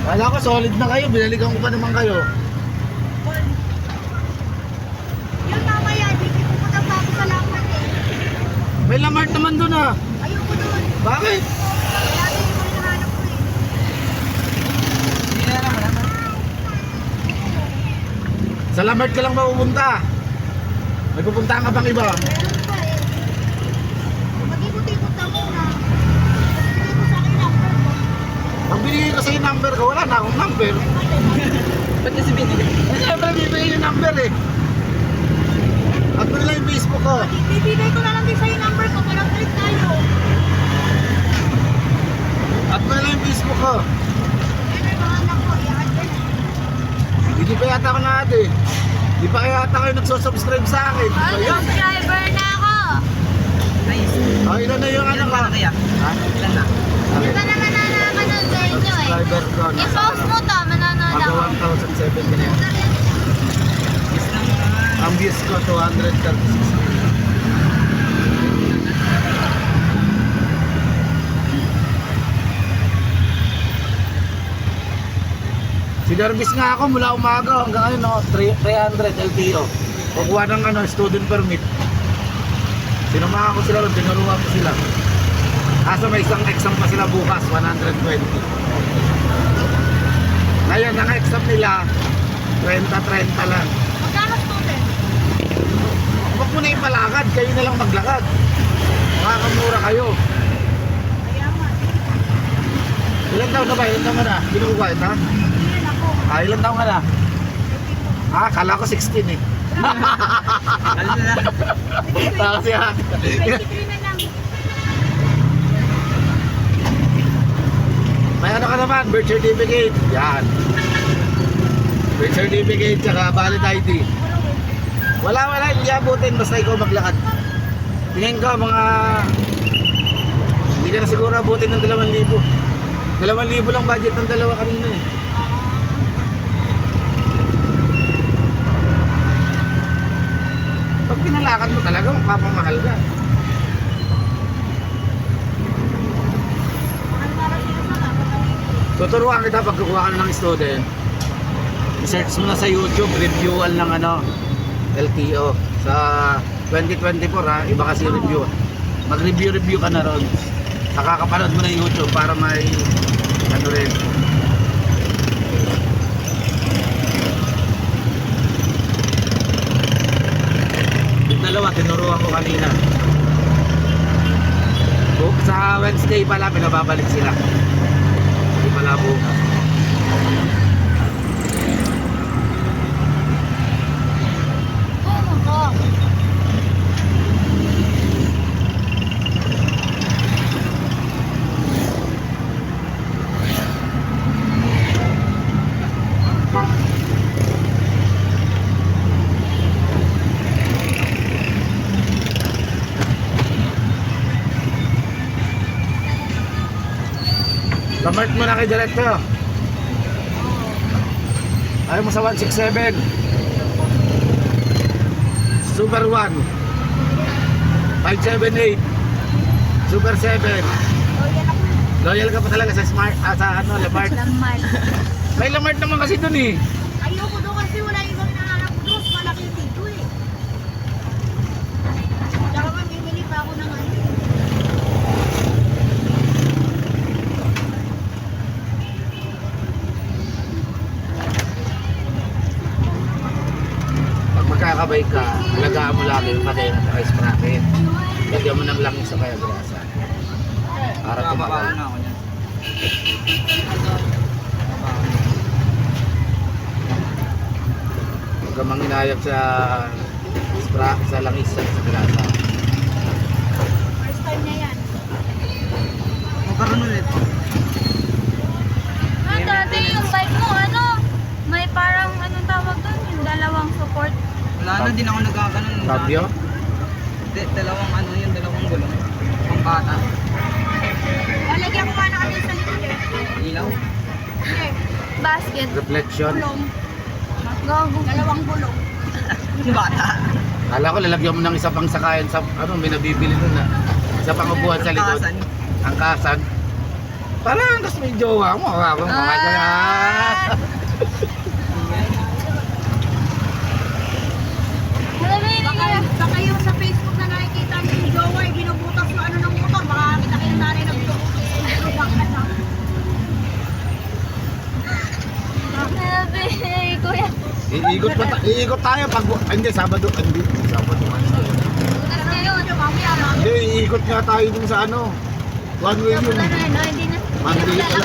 Kala ko solid na kayo, binalikan ko pa naman kayo. Yun mamaya, di ko pupunta pa ako sa Lamart eh. May Lamart naman doon ah. Ayoko doon. Bakit? Kaya din ko hinahanap ko eh. Hindi na naman. Sa Lamart ka lang mapupunta. May pupuntahan ka bang iba? Meron pa eh. Mag-ikot-ikot na muna. Bigay ko sa akin number ko. Pag binigay ko sa yung number ko, wala na akong number. Ba't niya si Binili? Eh, siyempre bibigay yung number eh. At mo nila yung Facebook ko. Bibigay ko na lang din sa yung number ko. Walang click tayo. At mo nila yung Facebook ko. Yan ay mga anak ko. Yan din. Hindi pa yata ako na ate. Hindi pa yata kayo nagsusubscribe sa akin. Di ba yan? Subscriber na ako. Nice. Oh, ilan na yung ano Ilan ka? ba kaya? Ha? Ilan na? Okay. Iba naman nananaman sa inyo eh. Subscriber ko. I-post mo to. Manonood ako. Mag 1,070 na yan. Yes lang naman. Ang views ko 236. Sinervice nga ako mula umaga hanggang ngayon no, 300 LTO. Kukuha ng student permit. Sinamahan ko sila ron, tinuruan ko sila. Kaso may isang exam pa sila bukas, 120. Ngayon, ang exam nila, 30-30 lang. Magkano student? Huwag mo na ipalakad, kayo na lang maglakad. Makakamura kayo. Kaya nga. Ilan taon na ba? Ilan taon ka na? Kinukuha ito? Yan ako. Ilan taon ka na? Kala ko 16 eh. Alam na lang. Kasi 23 na lang. may ano ka naman, birth certificate. Yan. Birth certificate tsaka valid ID. Wala, hindi abutin basta ikaw maglakad. Tingin ko mga hindi ka na siguro abutin ng 2,000. 2,000 lang budget ng dalawa kanina eh. Pag pinalakad mo talaga, mapapamahal ka. Mahal para sila sa kapatid. Tuturuan kita pag kukuha ka na ng student. I-search mo na sa YouTube, reviewan ng LTO. Sa 2024 iba kasi review. Mag-review ka na ron. Nakakapanood mo na yung YouTube para may rin. Yung dalawa, tinuruan ko kanina. Sa Wednesday pala, pinababalik sila. Hindi pala bukas. Oo ko. Lamart mo na kay Director. Ayaw mo sa 167. Super 1. 578. Super 7. O yan ako. Loyal ka pa talaga sa Smart, sa Lamart. Lamart. May Lamart naman kasi dun eh. Ayoko doon kasi wala ibang hinahanap ko doon. Malaki dito eh. Tsaka mamimili pa ako ng ano. Pag magkakabay ka, alagaan mo lagi yung kadena sa ice bracket. Lagyan mo ng langis sa kaya grasa. Para Kababaw tumagal. na ako niyan. Huwag ka manginayap sa langis sa grasa. First time niya yan. Magkaroon ulit. Dati yung bike mo, may parang anong tawag doon? Yung dalawang support. Wala na din ako nagkakaroon. Fabio? Dalawang dalawang gulong. Pang bata. Lalagyan ko nga na kami sa likod eh. Ilaw. Hindi. Basket. Reflection. Gulong. Gago. Dalawang gulong. Bata. Kala ko lalagyan mo ng isa pang sakayan sa may nabibili doon na. Isa pang upuan sa likod. Angkasan. Angkasan. Parang tapos may jowa mo. Habang kumakain ka. Alam mo yun, Baka yung sa Facebook na nakikita niyo yung jowa, binubutas yung ano ng motor, baka kita kayo nanay ng Sabi, kuya. Iikot tayo pag hindi Sabado, hindi Sabado. Bukas ngayon. Hindi, iikot nga tayo dun sa ano. One way yun. Hindi na. Monday pala.